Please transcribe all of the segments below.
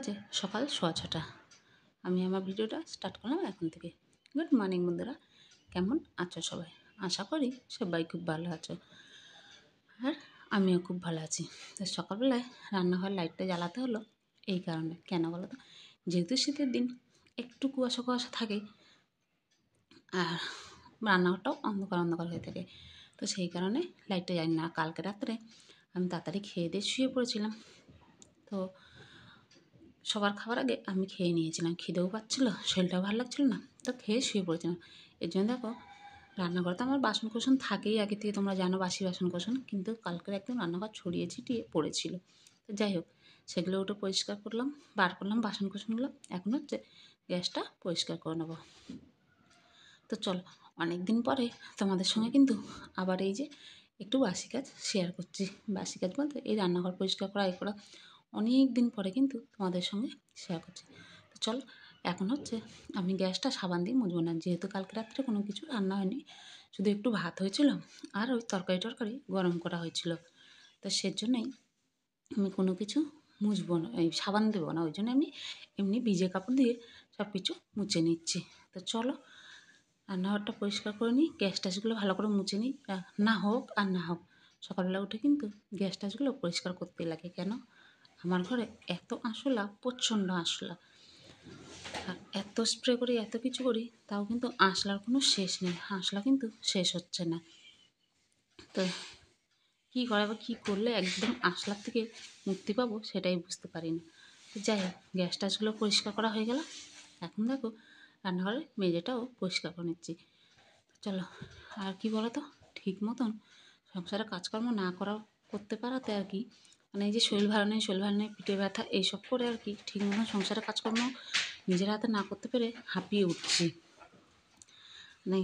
বাজে সকাল 6:15। আমি আমার ভিডিওটা স্টার্ট করলাম এখন থেকে। গুড মর্নিং বন্ধুরা, কেমন আছো সবাই? আশা করি সবাই খুব ভালো আছো, আর আমিও খুব ভালো আছি। তো সকালবেলায় রান্নাঘর লাইটটা জ্বালাতে হলো এই কারণে। কেন বলো তো? যেহেতু শীতের দিন একটু কুয়াশা কুয়াশা থাকে আর রান্নাঘরটাও অন্ধকার অন্ধকার হয়ে থাকে, তো সেই কারণে লাইটটা জ্বালি না। কালকে রাত্রে আমি তাড়াতাড়ি খেয়ে দিয়ে শুয়ে পড়েছিলাম, তো সবার খাবার আগে আমি খেয়ে নিয়েছিলাম। খিদেও পাচ্ছিলো, শরীরটাও ভালো লাগছিলো না, তো খেয়ে শুয়ে পড়েছিলাম। এর জন্য দেখো রান্নাঘরে তো আমার বাসন কোসন থাকেই আগে থেকে, তোমরা জানো বাসি বাসন কোসন, কিন্তু কালকের একদম রান্নাঘর ছড়িয়ে ছিটিয়ে পড়েছিল। তো যাই হোক, সেগুলো ওটা পরিষ্কার করলাম, বার করলাম বাসন কোসনগুলো। এখন হচ্ছে গ্যাসটা পরিষ্কার করে নেবো। তো চলো, অনেক দিন পরে তোমাদের সঙ্গে কিন্তু আবার এই যে একটু বাসি কাজ শেয়ার করছি। বাসি কাজ বলতে এই রান্নাঘর পরিষ্কার করা এই করা, অনেক দিন পরে কিন্তু তোমাদের সঙ্গে শেয়ার করছি। তো চলো, এখন হচ্ছে আমি গ্যাসটা সাবান দিয়ে মুছবো না, যেহেতু কালকে রাত্রে কোনো কিছু রান্না হয়নি, শুধু একটু ভাত হয়েছিল আর ওই তরকারি গরম করা হয়েছিল। তো সেজন্যই আমি কোনো কিছু মুছবো না, এই সাবান দেবো না, ওই জন্য আমি এমনি ভিজে কাপড় দিয়ে সব কিছু মুছে নিচ্ছি। তো চলো রান্নাঘরটা পরিষ্কার করে নিই, গ্যাস ট্যাসগুলো ভালো করে মুছে নিই। না হোক আর না হোক, সকালবেলা উঠে কিন্তু গ্যাস ট্যাসগুলো পরিষ্কার করতেই লাগে। কেন? আমার ঘরে এত আরশোলা, প্রচণ্ড আরশোলা, আর এত স্প্রে করি, এত কিছু করি, তাও কিন্তু আরশোলার কোনো শেষ নেই। আরশোলা কিন্তু শেষ হচ্ছে না। তো কী করা বা কী করলে একদম আরশোলার থেকে মুক্তি পাবো সেটাই বুঝতে পারি না। তো যাই হোক, গ্যাস ট্যাসগুলো পরিষ্কার করা হয়ে গেল। এখন দেখো রান্নাঘরের মেঝেটাও পরিষ্কার করে নিচ্ছি। চলো, আর কি বলো তো, ঠিক মতন সংসারে কাজকর্ম না করা করতে পারাতে আর কি, মানে এই যে শরীর ভালো নেই, পিঠে ব্যথা এইসব করে আর কি, ঠিক মতন সংসারে কাজকর্ম নিজের হাতে না করতে পেরে হাঁপিয়ে উঠছি। মানে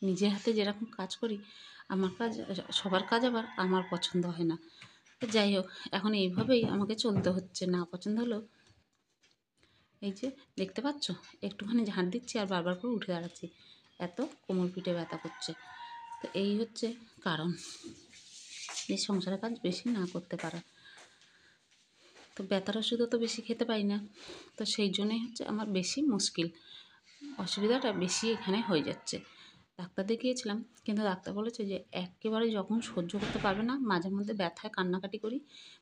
নিজের হাতে যেরকম কাজ করি, আমার কাজ সবার কাজ আবার আমার পছন্দ হয় না। তো যাই হোক, এখন এইভাবেই আমাকে চলতে হচ্ছে। না পছন্দ হলেও এই যে দেখতে পাচ্ছ, একটুখানি ঝাঁট দিচ্ছি আর বারবার করে উঠে দাঁড়াচ্ছি, এত কোমর পিঠে ব্যথা করছে। তো এই হচ্ছে কারণ, যে সংসারের কাজ বেশি না করতে পারা। তো ব্যথার ওষুধও তো বেশি খেতে পারি না, তো সেই জন্যই হচ্ছে আমার বেশি মুশকিল, অসুবিধাটা বেশি এখানে হয়ে যাচ্ছে। ডাক্তার দেখিয়েছিলাম, কিন্তু ডাক্তার বলেছে যে একেবারে যখন সহ্য করতে পারবে না, মাঝে মধ্যে ব্যথায় কান্নাকাটি করি,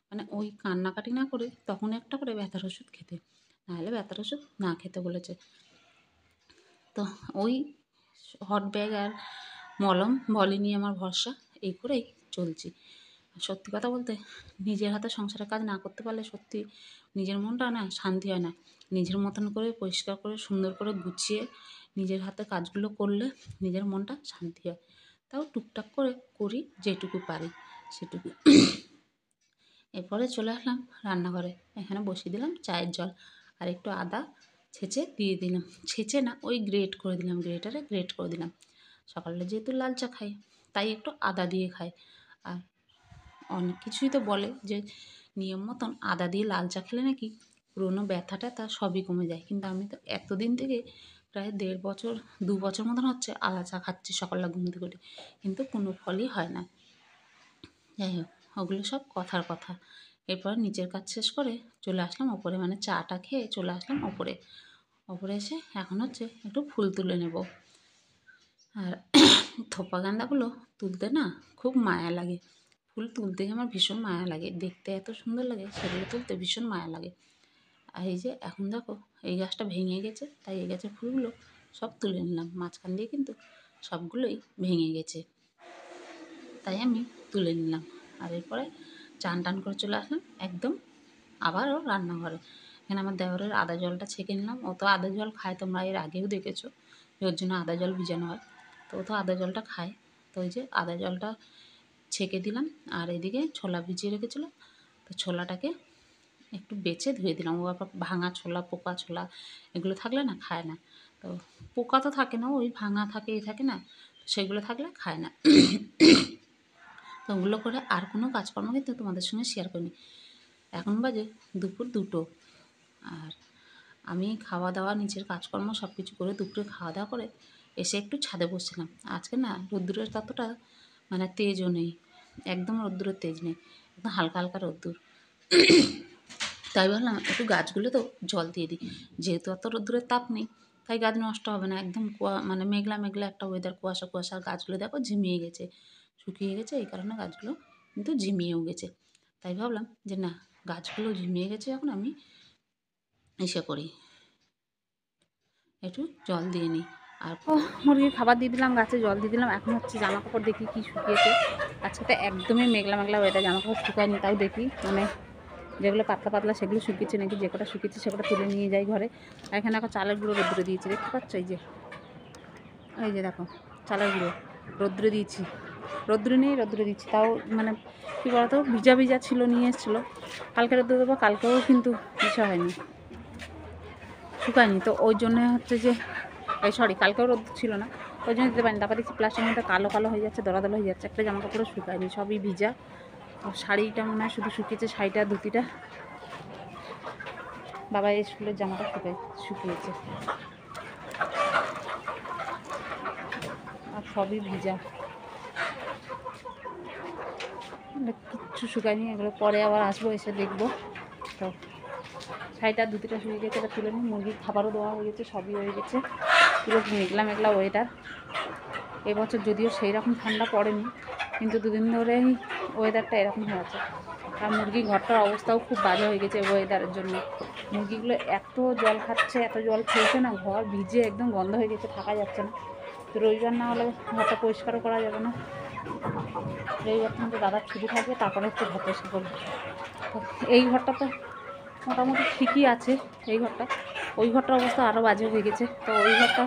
মানে ওই কান্নাকাটি না করে তখন একটা করে ব্যথার ওষুধ খেতে, নাহলে ব্যথার ওষুধ না খেতে বলেছে। তো ওই হট ব্যাগ আর মলম বলেনি আমার ভরসা, এই করেই চলছি। সত্যি কথা বলতে, নিজের হাতে সংসারের কাজ না করতে পারলে সত্যি নিজের মনটা না শান্তি হয় না। নিজের মতন করে পরিষ্কার করে সুন্দর করে গুছিয়ে নিজের হাতে কাজগুলো করলে নিজের মনটা শান্তি হয়। তাও টুকটাক করে করি যেটুকু পারি সেটুকু। এরপরে চলে আসলাম রান্নাঘরে, এখানে বসিয়ে দিলাম চায়ের জল আর একটু আদা ছেঁচে দিয়ে দিলাম, ছেঁচে না ওই গ্রেট করে দিলাম, গ্রেটারে গ্রেট করে দিলাম। সকালে যেহেতু লাল চা খাই, তাই একটু আদা দিয়ে খাই। আর অনেক কিছুই তো বলে যে নিয়ম মতন আদা দিয়ে লাল চা খেলে নাকি পুরোনো ব্যথা ট্যাথা সবই কমে যায়, কিন্তু আমি তো এতদিন থেকে প্রায় 1.5 বছর 2 বছর মতন হচ্ছে আদা চা খাচ্ছি সকালবেলা ঘুম থেকে উঠে, কিন্তু কোনো ফলই হয় না। যাই হোক, ওগুলো সব কথার কথা। এরপর নিচের কাজ শেষ করে চলে আসলাম ওপরে, মানে চাটা খেয়ে চলে আসলাম ওপরে। ওপরে এসে এখন হচ্ছে একটু ফুল তুলে নেব। আর থোপা গাঁদাগুলো তুলতে না খুব মায়া লাগে, ফুল তুলতে আমার ভীষণ মায়া লাগে, দেখতে এত সুন্দর লাগে, সেগুলো তুলতে ভীষণ মায়া লাগে। আর এই যে এখন দেখো এই গাছটা ভেঙে গেছে, তাই এই গাছের ফুলগুলো সব তুলে নিলাম, মাঝখান দিয়ে কিন্তু সবগুলোই ভেঙে গেছে, তাই আমি তুলে নিলাম। আর এরপরে চান টান করে চলে আসলাম একদম আবারও রান্নাঘরে। এখানে আমার দেওরের আদা জলটা ছেঁকে নিলাম, ও তো আদা জল খায়, তোমরা এর আগেও দেখেছো, ওর জন্য আদা জল ভিজানো হয়, তো ও তো আদা জলটা খায়। তো ওই যে আদা জলটা ছেঁকে দিলাম, আর এদিকে ছোলা ভিজিয়ে রেখেছিলো, তো ছোলাটাকে একটু বেছে ধুয়ে দিলাম। ও আবার ভাঙা ছোলা, পোকা ছোলা এগুলো থাকলে না খায় না, তো পোকা তো থাকে না, ওই ভাঙা থাকে এ থাকে না, সেগুলো থাকলে খায় না। তো ওগুলো করে আর কোনো কাজকর্ম কিন্তু তোমাদের সঙ্গে শেয়ার করিনি। এখন বাজে দুপুর 2টো, আর আমি খাওয়া দাওয়া নিজের কাজকর্ম সব কিছু করে দুপুরে খাওয়া দাওয়া করে এসে একটু ছাদে বসছিলাম। আজকে না রোদ্দুরের ততটা মানে তেজও নেই, একদম রোদ্দুরের তেজ নেই, একদম হালকা হালকা রোদ্দুর। তাই ভাবলাম একটু গাছগুলো তো জল দিয়ে দিই, যেহেতু অত রোদ্দুরের তাপ নেই তাই গাছ নষ্ট হবে না। একদম মানে মেঘলা মেঘলা একটা ওয়েদার, কুয়াশা কুয়াশা, আর গাছগুলো দেখো ঝিমিয়ে গেছে, শুকিয়ে গেছে, এই কারণে গাছগুলো কিন্তু ঝিমিয়েও গেছে। তাই ভাবলাম যে না, গাছগুলো ঝিমিয়ে গেছে এখন আমি এসে করি, একটু জল দিয়ে নিই। আর মুরগির খাবার দিয়ে দিলাম, গাছে জল দিয়ে দিলাম। এখন হচ্ছে জামা কাপড় দেখি কী শুকিয়েছে। আজকে তো একদমই মেঘলা মেঘলা ওয়েদার, জামা কাপড় শুকায়নি, তাও দেখি মানে যেগুলো পাতলা পাতলা সেগুলো শুকিয়েছে নাকি, যে কটা শুকিয়েছে সেটা তুলে নিয়ে যাই ঘরে। আর এখানে এখন চালের গুঁড়ো রোদ্দুরে দিয়েছি, দেখতে পাচ্ছ? এই যে দেখো চালের গুঁড়ো রোদ্দুরে দিয়েছি, রোদ্দুরে নিয়ে রোদ্দুরে দিচ্ছি। তাও মানে কী বলতো, ভিজা ভিজা ছিল, নিয়ে এসেছিলো। কালকে রোদ্দুরে দেবো, কালকেও কিন্তু কিছু হয়নি, শুকায়নি। তো ওই জন্য হচ্ছে যে সরি, কালকেও রোদ ছিল না, ওই জন্য দিতে পারিনি। তারপর দেখছি প্লাস্টিকের মধ্যে কালো কালো হয়ে যাচ্ছে, দলা দলা হয়ে যাচ্ছে, একটা জামা কাপড়ও শুকায়নি, সবই ভিজা। শাড়িটা মনে হয় শুধু শুকিয়েছে, শাড়িটা ধুতিটা বাবা স্কুলের জামাটা শুকিয়েছে, আর সবই ভিজা, কিচ্ছু শুকায়নি। এগুলো পরে আবার আসবো, এসে দেখবো। তো শাড়িটা ধুতিটা শুকিয়ে গেছে, এটা তুলে নিই। মুরগির খাবারও দেওয়া হয়ে গেছে, সবই হয়ে গেছে। পুরো মেঘলা মেঘলা ওয়েদার। এবছর যদিও সেই রকম ঠান্ডা পড়েনি, কিন্তু দুদিন ধরেই ওয়েদারটা এরকম হয়ে আছে। আর মুরগির ঘরটার অবস্থাও খুব বাজে হয়ে গেছে ওয়েদারের জন্য। মুরগিগুলো এত জল খাচ্ছে, এত জল খেয়েছে না, ঘর ভিজে একদম গন্ধ হয়ে গেছে, থাকা যাচ্ছে না। তো রবিবার না হলে ঘরটা পরিষ্কারও করা যাবে না। রবিবার কিন্তু দাদার ছুটি থাকবে, তারপরে হচ্ছে ঘর পরিষ্কার করবে। তো এই ঘরটা তো মোটামুটি ঠিকই আছে, এই ঘরটা। ওই ঘরটার অবস্থা আরও বাজে হয়ে গেছে। তো ওই ঘরটা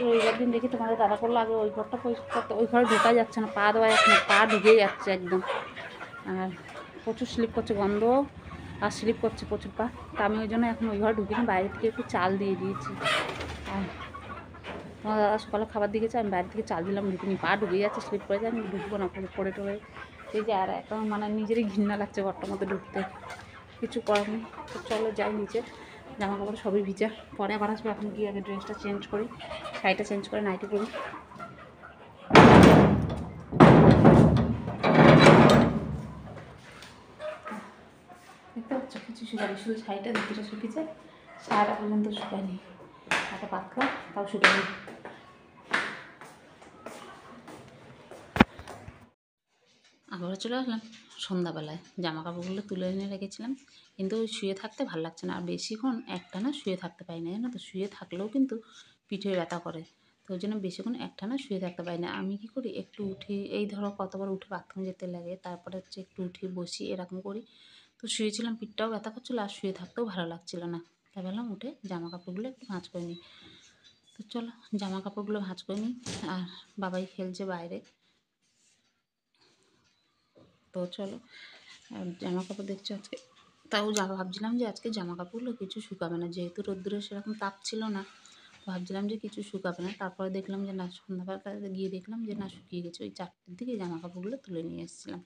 রবিবার দিন দেখি তোমাদের দাদা করলো, আগে ওই ঘরটা পরিষ্কার করতে। ওই ঘরে ঢোকা যাচ্ছে না, পা দেওয়া যাচ্ছে না, পা ঢুকেই যাচ্ছে একদম। আর প্রচুর স্লিপ করছে, গন্ধ, আর স্লিপ করছে প্রচুর পা। তা আমি ওই জন্য এখন ওই ঘরে ঢুকিনি, বাইরে থেকে একটু চাল দিয়ে দিয়েছি। আর তোমার দাদা সকালে খাবার দিয়ে গেছে, আমি বাইরে থেকে চাল দিলাম, ঢুকিনি। পা ঢুকে যাচ্ছে, স্লিপ করে যায়, আমি ঢুকবো না, পড়ে টড়ে এই যে। আর এখন মানে নিজেরই ঘৃণা লাগছে ঘরটার মধ্যে ঢুকতে, কিছু করার নেই। তো চলো যাই নিচে, জামা কাপড় সবই ভিজা, পরে আবার আসবো। এখন গিয়ে আগে ড্রেসটা চেঞ্জ করি, শাড়িটা চেঞ্জ করে নাইটি পরি। দেখতে পাচ্ছ কিছু শুকায়নি, শুধু শাড়িটা ধুতিটা শুকিয়েছে, শাড়িটা পর্যন্ত শুকায়নি, একটা পাতলা, তাও শুকায়নি। আবার চলে আসলাম সন্ধ্যাবেলায়, জামা কাপড়গুলো তুলে এনে রেখেছিলাম, কিন্তু ওই শুয়ে থাকতে ভালো লাগছে না। আর বেশিক্ষণ একটানা শুয়ে থাকতে পারি না, জানো তো। শুয়ে থাকলেও কিন্তু পিঠে ব্যথা করে, তো ওই জন্য বেশিক্ষণ একটানা শুয়ে থাকতে পারি না। আমি কী করি, একটু উঠে, এই ধরো কতবার উঠে বাথরুমে যেতে লাগে, তারপরে হচ্ছে একটু উঠে বসি, এরকম করি। তো শুয়েছিলাম, পিঠটাও ব্যথা করছিলো, আর শুয়ে থাকতেও ভালো লাগছিল না। তাই ভাবলাম উঠে জামা কাপড়গুলো একটু ভাঁজ করে নিই। তো চলো জামা কাপড়গুলো ভাঁজ করে নিই। আর বাবাই খেলছে বাইরে। তো চলো, জামা কাপড় দেখছো আজকে, তাও ভাবছিলাম যে আজকে জামা কাপড়গুলো কিছু শুকাবে না, যেহেতু রোদ্দুরে সেরকম তাপ ছিল না। ভাবছিলাম যে কিছু শুকাবে না, তারপরে দেখলাম যে না, সন্ধ্যাবেলা গিয়ে দেখলাম যে না, শুকিয়ে গেছে। ওই 4টের দিকে জামা কাপড়গুলো তুলে নিয়ে এসেছিলাম।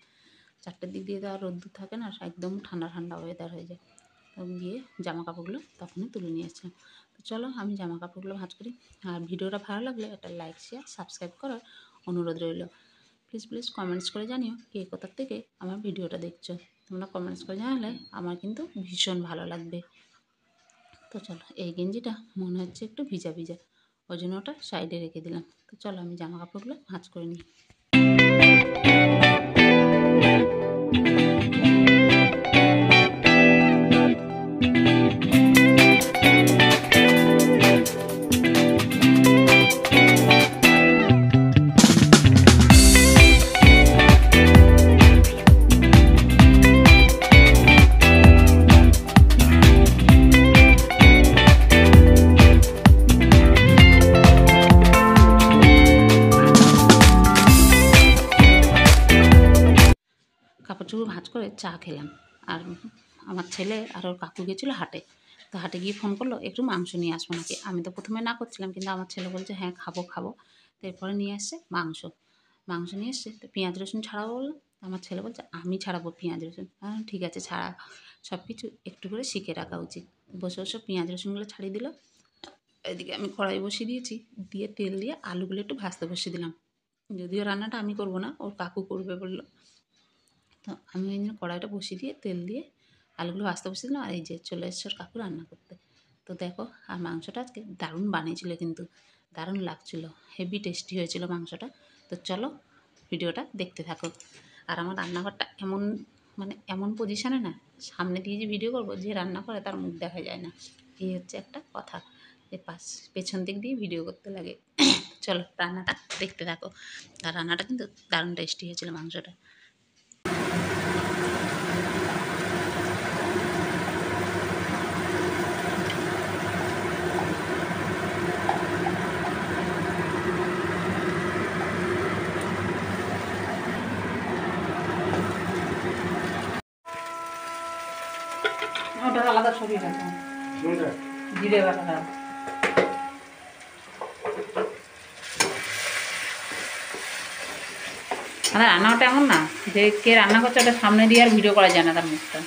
4টের দিক দিয়ে তো আর রোদ্দুর থাকে না, একদম ঠান্ডা ঠান্ডা ওয়েদার হয়ে যায়। তো গিয়ে জামা কাপড়গুলো তখনই তুলে নিয়ে এসেছিলাম। তো চলো আমি জামা কাপড়গুলো ভাঁজ করি। আর ভিডিওটা ভালো লাগলে একটা লাইক, শেয়ার, সাবস্ক্রাইব করার অনুরোধ রইল। প্লিজ কমেন্টস করে জানিও কে কোথার থেকে আমার ভিডিওটা দেখছো। তোমরা কমেন্টস করে জানালে আমার কিন্তু ভীষণ ভালো লাগবে। তো চলো, এই গেঞ্জিটা মনে হচ্ছে একটু ভিজা ভিজা, ওই জন্য ওটা সাইডে রেখে দিলাম। তো চলো আমি জামা কাপড়গুলো ভাঁজ করে নিই। কাপড় চোপড় ভাঁজ করে চা খেলাম। আর আমার ছেলে আর ওর কাকু গেছিলো হাটে। তো হাটে গিয়ে ফোন করলো একটু মাংস নিয়ে আসবো নাকি। আমি তো প্রথমে না করছিলাম, কিন্তু আমার ছেলে বলছে হ্যাঁ খাবো খাবো। তো এরপরে নিয়ে আসছে মাংস নিয়ে এসছে। তো পেঁয়াজ রসুন ছাড়াবো বললো। আমার ছেলে বলছে আমি ছাড়াবো পেঁয়াজ রসুন। হ্যাঁ ঠিক আছে ছাড়া, সব কিছু একটু করে শিখে রাখা উচিত। বসে বসে পেঁয়াজ রসুনগুলো ছাড়িয়ে দিল। এদিকে আমি কড়াই বসিয়ে দিয়েছি, দিয়ে তেল দিয়ে আলুগুলো একটু ভাজতে বসিয়ে দিলাম। যদিও রান্নাটা আমি করবো না, ওর কাকু করবে বললো। তো আমি ওই জন্য কড়াইটা বসিয়ে দিয়ে তেল দিয়ে আলুগুলো ভাজতে বসিয়ে দিলাম। আর এই যে চলে এসছে ওর কাকু রান্না করতে। তো দেখো, আর মাংসটা আজকে দারুণ বানিয়েছিল, কিন্তু দারুণ লাগছিলো, হেভি টেস্টি হয়েছিল মাংসটা। তো চলো ভিডিওটা দেখতে থাকো। আর আমার রান্নাঘরটা এমন মানে এমন পজিশানে না, সামনে দিয়ে যে ভিডিও করবো, যে রান্না করে তার মুখ দেখা যায় না, এই হচ্ছে একটা কথা, যে পেছন দিক দিয়ে ভিডিও করতে লাগে। চলো রান্নাটা দেখতে থাকো। আর রান্নাটা কিন্তু দারুণ টেস্টি হয়েছিল মাংসটা। ওটা আলাদা ছবি রাখো, জিরে বাটা। আর রান্নাটা এমন না যে কে রান্না করছে ওটা সামনে দিয়ে আর ভিডিও করা যায় না তার মুখটা।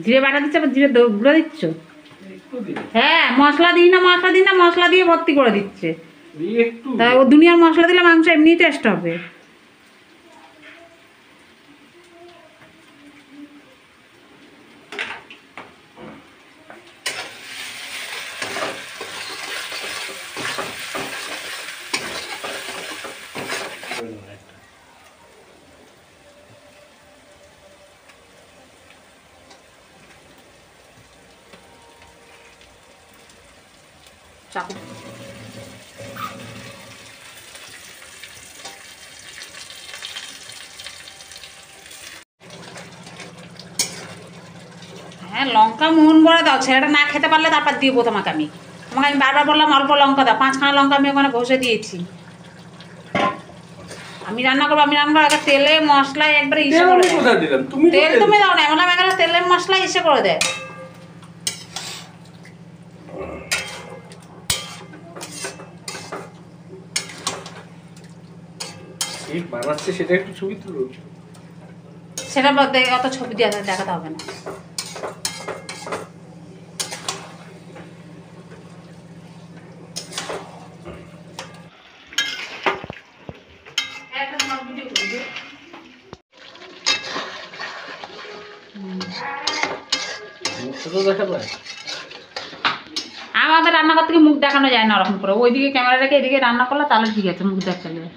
জিরে বাটা দিচ্ছ, আবার জিরে গুঁড়ো দিচ্ছ? হ্যাঁ, মশলা দিই না, মশলা দিয়ে ভর্তি করে দিচ্ছে। তাই ও দুনিয়ার মশলা দিলে মাংস এমনি টেস্ট হবে। চাকু হ্যাঁ, লঙ্কা মন ভরে দাও, ছেলেটা না খেতে পারলে তারপর দিব তোমাকে। আমি বারবার বললাম অল্প লঙ্কা দাও, 5খানা লঙ্কা আমি ওখানে ঘষে দিয়েছি। আমি রান্না করবো, একটা তেলে মশলায় একবারে ইসে করে তেল তুমি দাও না, এমন একটা তেলের মশলা ইসে করে দেয়। সেটা একটু ছবি তুলো, সেটা অত ছবি দিয়ে দেখাতে হবে না। আমাদের রান্নাঘর থেকে মুখ দেখানো যায় না ওরকম করে, ওইদিকে ক্যামেরা রেখে এদিকে রান্না করলে তাহলে ঠিক আছে, মুখ দেখা যাবে।